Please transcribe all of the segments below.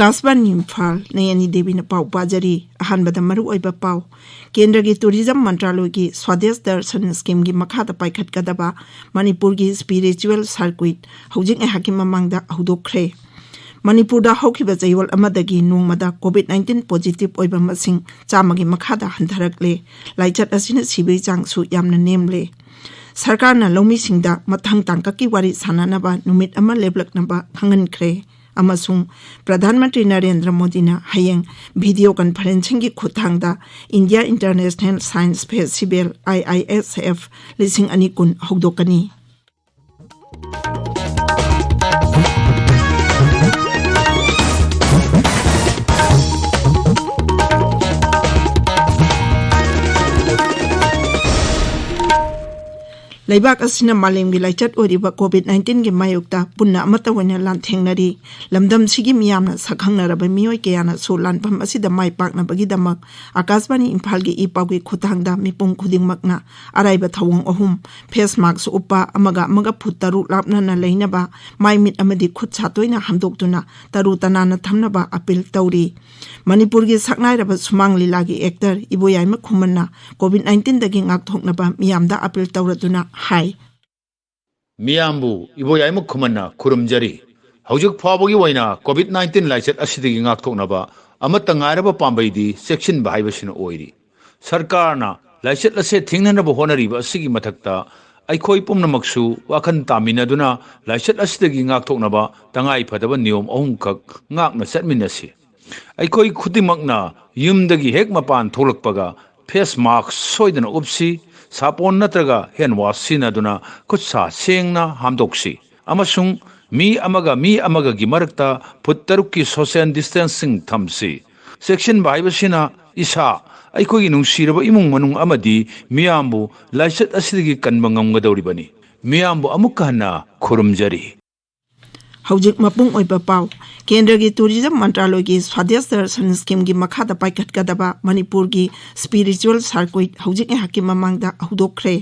आकाशवाणी इम्फाल नयनी देवी ने पाव पाजरी अहानबद मरु ओइबा पाव केंद्र की टूरिज्म मंत्रालय की स्वदेश दर्शन स्कीम की मखादा पाइखटकदबा मणिपुर की स्पिरिचुअल सर्किट हौजिक हाकिम ममांगदा हौदोखरे मणिपुर दा हौखिबा जैवल अमदगी नोंगमदा कोविड-19 पॉजिटिव ओइबा मसिंग चामगी मखादा हंधरकले लाइचत असिना सिबे चांगसु यामना नेमले सरकार ना लौमी सिंगदा मथंग तांककी वारी सानानबा नुमित अमा लेबलकनबा खंगनख्रे अमसुंग प्रधानमंत्री नरेंद्र मोदी ना हयेंग वीडियो कॉन्फ्रेंसिंग की खुथांगदा India International Science Festival IISF लिसिंग अनिकुन हौदोकनी लेबाक असिना मालेमगी लाइचत ओरिबा कोविड-19 की मायोक्ता पुन्ना अमता वना लांथेंगनरी लमदम सिगी मियामना सखंगनरबा मियोय केयाना सो लानफम असिदा माय पाकनबगी दमक आकाशवाणी इम्फाल की इपागी खुथांगदा मिपुंग खुदिंगमकना अराइबा थवंग अहुम फेस मास्क उपा अमगा फुट तरुक लापना लेनबा माय मिट अमदी खुद सातोइना हमदोक्तुना तरु तनाना थमनबा अपील तौरी मणिपुर की सकनाइरबा सुमांग लीला की एक्टर इबोयाइमा खुमन्ना कोविड-19 दगी ngakthoknaba miyamda appeal tawratuna hai मियामबु इबोयाइमुक खुमन्ना खुरुमजरी हौजुक फाबोगी वैना कोविड-19 लाइचत असिदगी ngakthoknaba अमत्ता ngairaba पांबैदी सेक्शन बाहाइबसिन ओइरी सरकारना लाइचत असे थिंगननबा होनरिबा असिगी मथक्ता अइखोइ पुमनमक्सु वाखन तामिनदुना लाइचत असिदगी ngakthoknaba तंगाइ फदबा नियम अहुमखक ngakना चटमिनसि अइखोइ खुदिमकना युमदगी हेक मपान थोलकपगा फेस मास्क सोइदना उपसी सापोन नत्रगा हैंड वॉश सिनदुना खुदसा सेंगना हामदोक्सी अमसुंग मी अमगा की मरक्ता फुट तरुक की सोशल डिस्टेंसिंग थमसी सेक्शन बाइबसिना इसा अइखोइ नुंसिरबा इमुंग मनुंग अमदी मियामबु लाइचत असिदगी कनबा ngamgadawribani मियामबु अमुक हन्ना खुरुमजरी हौजिक मपुंग ओइबा पाव केंद्र की टूरिज्म मंत्रालय की स्वदेश दर्शन स्कीम की मखादा पाइखटकदबा मणिपुर की स्पिरिचुअल सर्किट हौजिक हाकिम ममांगदा हौदोखरे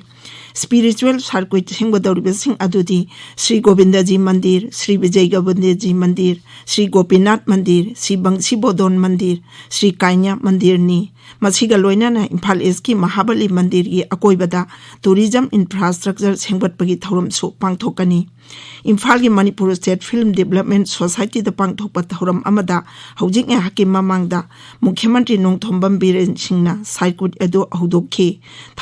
स्पिरिचुअल सर्किट हिंगबदौरिबसिंग अदुदी श्री गोविंद जी मंदिर श्री विजय गोविंद जी मंदिर श्री गोपीनाथ मंदिर श्री बंसी बोदोन मंदिर श्री काइन्या मंदिर नी मसीगा लोइनाना इम्फाल ईस्ट की महाबली मंदिर की अकोइबदा टूरिज्म इंफ्रास्ट्रक्चर सेंगबटपगी थौरमसु पांगथोकनी इम्फाल की Manipur state film development society द पांगथोकपा थौरम अमदा हौजिक हाकिम ममांगदा मुख्यमंत्री नोंथोंबम बीरेन सिंहना साइकुट अदो हौदोखी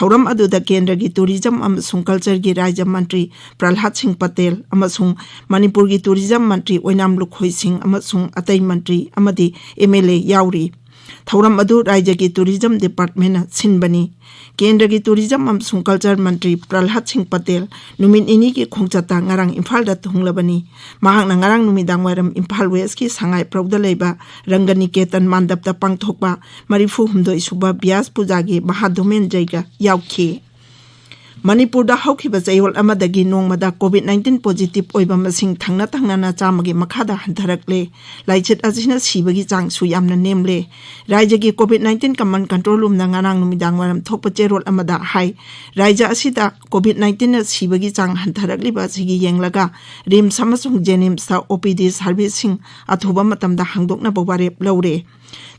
थौरम अदुदा केंद्र की टूरिज्म अमसुंग कल्चर की राज्य मंत्री प्रहलाद सिंह पटेल अमसुंग मणिपुर की टूरिज्म मंत्री ओइनाम लुखोई सिंह अमसुंग अतै मंत्री अमदी MLA याउरी थौरम अदु राज्य की टूरिज्म डिपार्टमेंट सिनबनी केंद्र की टूरिज्म अमसुंग कल्चर मंत्री प्रहलाद सिंह पटेल नुमित इनी की खोंगचता ngarang इम्फाल दा थुंगलबनी महांगना ngarang नुमिदांग वारम इम्फाल वेस्ट की सांगाई प्रौदा लेबा रंगनिकेतन मानदपता पांगथोकबा मरिफु हुमदोइ सुबा ब्यास पूजा की महाधुमेन जैगा याउखी मणिपुर दा हौखिबा जैवल अमदगी नोंगमदा कोविड-19 पॉजिटिव ओइबा मसिंग थंगना थंगना चामगी मखादा हंधरकले लाइचत अजिना सिबगी चांगसु यामना नेमले राज्य की कोविड-19 कमन कंट्रोल रूम नंगानांग नुमिदांग वारम थोप चेरोल अमदा हाई राज्य असिदा कोविड-19 न सिबगी चांग हंधरकलिबा सिगी येंगलगा रिम्स अमसुंग जेनिम्स ता OPD सर्विसिंग अथुबा मतमदा हांगदोकना बवारे लौरे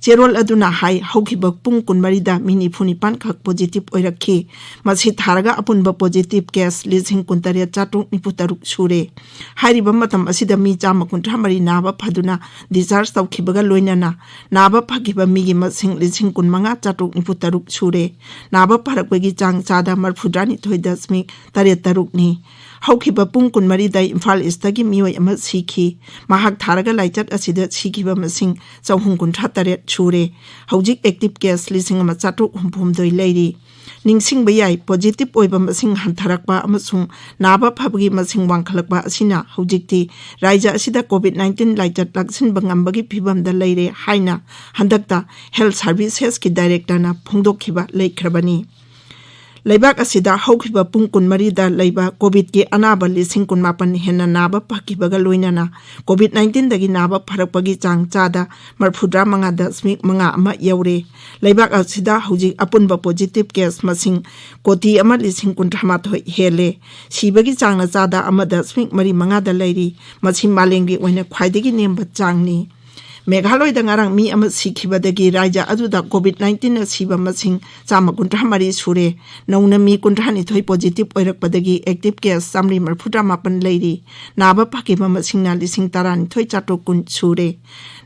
चेरोल अदुना हाई हौखिबा पुंग कुनमरिदा मिनी फुनिपान खक पॉजिटिव ओइरखी मसी थारगा अपुनबा पॉजिटिव केस लिसिंग कुंतरे चाटुक निपुतरुक सुरे हाइरिबा मतम असिदा मी चाम कुंत्रा मरी नाबा फदुना डिस्चार्ज तौखिबगा लोइनाना नाबा फगिबा मिगी मसिंग लिसिंग कुनमंगा चाटुक निपुतरुक सुरे नाबा फरकबगी चांग चादा मरफुद्रानी थोइदस्मिक तरे तरुकनी हौखिबा पुंग कुनमरिदा इम्फाल ईस्टगी मियोय अमा सिखी महाक थारगा लाइचत असिदा सिखिबा मसिंग चौहुं कुंत्रा तरे छुरे हौजिक एक्टिव केस लिसिंग अमा चाटुक हुमफुमदोइ लेरी निंगसिंगबा याई पॉजिटिव ओइबा मसिंग हंथरकबा अमसुंग नाबा फबगी मसिंग वांखलकबा असिना हौजिकती राज्य असिदा कोविड-19 लाइचत लक्सिनबा ngambagi फिबमदा लेरे हाइना हंदकता हेल्थ सर्विसेस की डायरेक्टरना फोंदोखिबा लेखरबनी लेबाक असिदा हौखिबा पुंग कुनमरिदा लेबा कोविड के अनाबा लिसिंग कुनमापन हेना नाबा फकिबगा लोइनाना कोविड-19 दगी नाबा फरकपगी चांग चादा मरफुद्रा मंगा दशमिक मंगा अमा यौरे लेबाक असिदा हौजिक अपुनबा पॉजिटिव केस मसिंग कोटी अमा लिसिंग कुंथमाथोइ हेले सिबगी चांगना चादा अमा दशमिक मरी मंगा दा लेरी मसी मालेंगी ओइना ख्वाइदगी नेमबा चांगनी Meghaloi da ngarang mi ama sikhibadagi raja aduda COVID-19 na siba masing chama kuntra mari sure nauna mi kuntra ni thoi positive oirakpadagi active case samri marfuta mapan leiri naba pakiba masing na lising taran thoi chato kun sure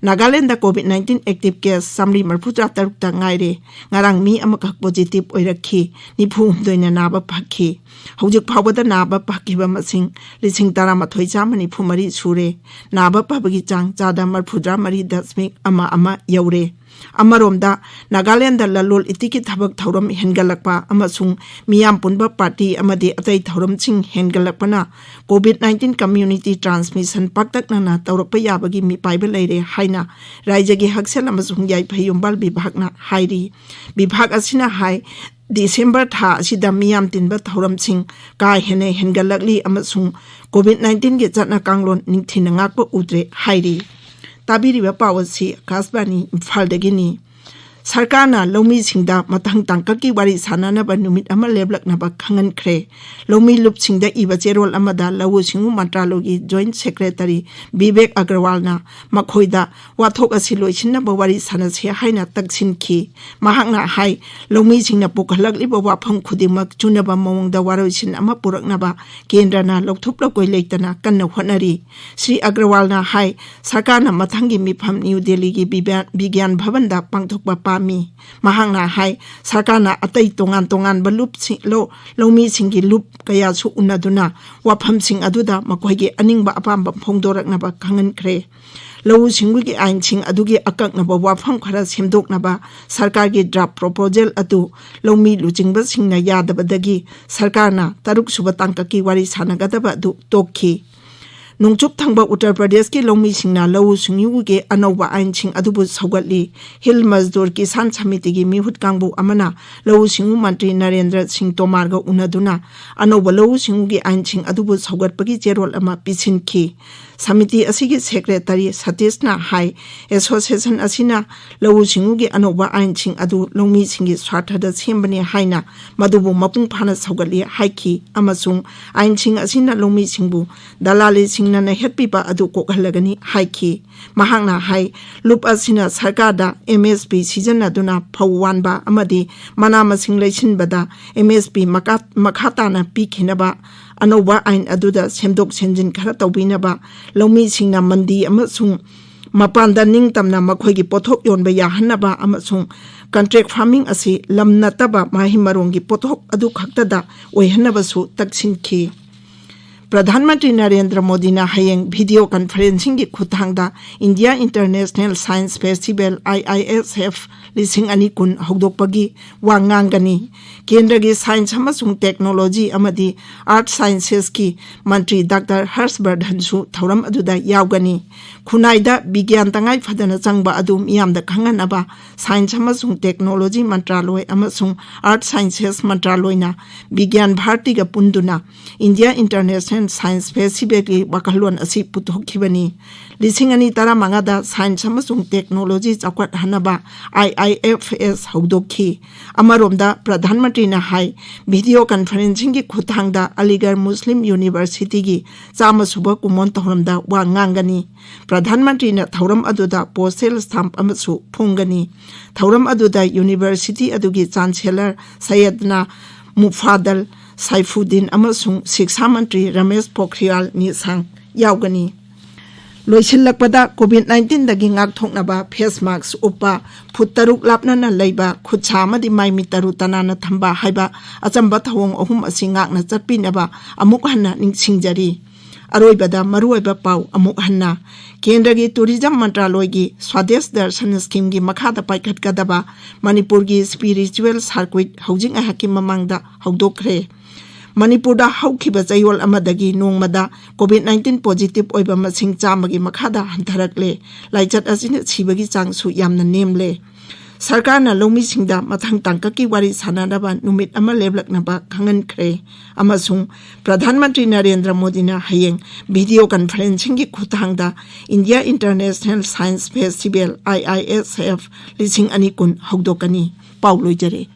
Nagaland da COVID-19 active case samri marfuta tarukta ngaire ngarang mi ama kak positive oirakhi ni phum doina naba pakhi hojik phawada naba pakiba masing lising tara mathoi chamani phumari sure naba pabagi chang chada marfuta mari dasmik ama yaure Amaromda Nagaland da lalol itiki thabak thauram hengalakpa amasung miyam punba party amade atai thauram ching hengalakpana COVID-19 community transmission paktak na taurakpa yabagi mi paiba leire haina raijagi haksel amasung yai phayumbal bibhagna hairi bibhag asina hai December tha asida miyam tinba thauram ching ka hene hengalakli amasung COVID-19 ge chatna kanglon ningthina ngakpa udre hairi Tabiri Pawasi Kasbani Imphal Degini Sarkana Lomi Singda Matang Tankaki Wari Sanana Banumit Ama Leblak Naba Kangan Kre Lomi Lup Singda Iba Jerol Amada Lawu Singu Mantralogi Joint Secretary Vivek Agrawalna Makhoida Wathok Asilo China Bawari Sanas Haina Taksin Ki Mahangna Hai Lomi Singna Pukalak Liba Wapang Kudimak Junaba Mong da Waroshin Ama Purak Naba Kendrana Loktupla Koiletana Kanna Honari Sri Agrawalna Hai Sarkana Matangi Mipam New Delhi Gi Bigyan Bhavanda Pangthokba Pami Mahangna Hai Sarkana Atai Tongan Balup Lomi Singi Lup Kaya Su Unaduna Wapam Sing Aduda Makoigi Aningba Apamba Pongdorak Naba Kangan Kre Lawu Singugi Ain Sing Adugi Akak Naba Wapam Khara Semdok Naba Sarkargi Draft Proposal Adu Lomi Lujingba Singna Yadabadagi Sarkarna Taruk Subatangkaki Wari Sanagadaba Du Toki Nungchuk Thangba Uttar Pradesh ki Lomi Singna Lawu Singyu ge Anoba Ain Sing Adubu Saugatli Hill Mazdur Kisan Samiti gi Mihut Kangbu Amana Lawu Singu Mantri Narendra Singh Tomar ga Unaduna Anoba Lawu Singu gi Ain Sing Adubu Saugatpagi Jerol Ama Pisin Ki Samiti Asigi Secretary Satishna Hai Association Asina Lawu Singu gi Anoba Ain Sing Adu Lomi Singi Swarthada Sembani Haina Madubu Mapung Phana Saugatli Haiki Amasung Ain Sing Asina Lomi Singbu Dalali Singna na hetpipa adu kokhalagani haiki mahangna hai lup asina sarkada MSP season aduna phawwanba amadi mana masing leisin bada MSP makata na pikhinaba anoba ain aduda semdok senjin khara tawbinaba lomi singna mandi amasung mapanda ningtamna makhoigi pothok yonba yahanaba amasung contract farming asi lamnataba mahimarongi pothok adu khaktada oihanabasu taksinki Pradhanmantri Narendra Modi na hayeng video conferencing ki khuthangda India International Science Festival IISF lising ani kun hogdokpagi wangangani Kendra gi Science amasung Technology amadi Art Sciences ki Mantri Dr. Harshvardhan su thoram aduda yawgani Khunaida Bigyan tangai phadana changba adu miyamda khanganaba Science amasung Technology Mantraloy amasung Art Sciences Mantraloy na Bigyan Bharti ga punduna India International Science Festival ki wakalon asi puthokibani lisingani tara mangada science amasung technology chakwat hanaba IIFS hogdokhi amaromda pradhanmantri na hai video conferencing ki khuthangda Aligarh Muslim University gi chama suba kumon thoramda wa ngangani pradhanmantri na thoram aduda postal stamp amasu phungani thoram aduda university adugi chancellor Sayedna Mufadal Saifuddin amasung Shiksha Mantri Ramesh Pokhriyal Nisang yawgani Loisilakpada COVID-19 dagi ngakthoknaba face mask upa phuttaruk lapnana leiba khutcha amadi maimi taru tanana thamba haiba achamba thawong ahum asi ngakna chatpinaba amuk hanna ningsingjari aroibada maruoiba pau amuk hanna Kendra gi Tourism Mantraloy gi Swadesh Darshan Scheme gi makhada paikhatkadaba Manipur gi spiritual circuit housing ahaki mamangda hogdokre Manipur da haukiba chayol amadagi nongmada COVID-19 positive oiba masing chamagi makhada hantharakle laichat asina chibagi changsu yamna nemle Sarkarna lomi singda mathang tangkaki wari sanadaba numit ama leblaknaba khangan khre amasung Pradhanmantri Narendra Modi na hayeng video conferencing gi khuthangda India International Science Festival IISF lising ani kun hogdokani pauloi jare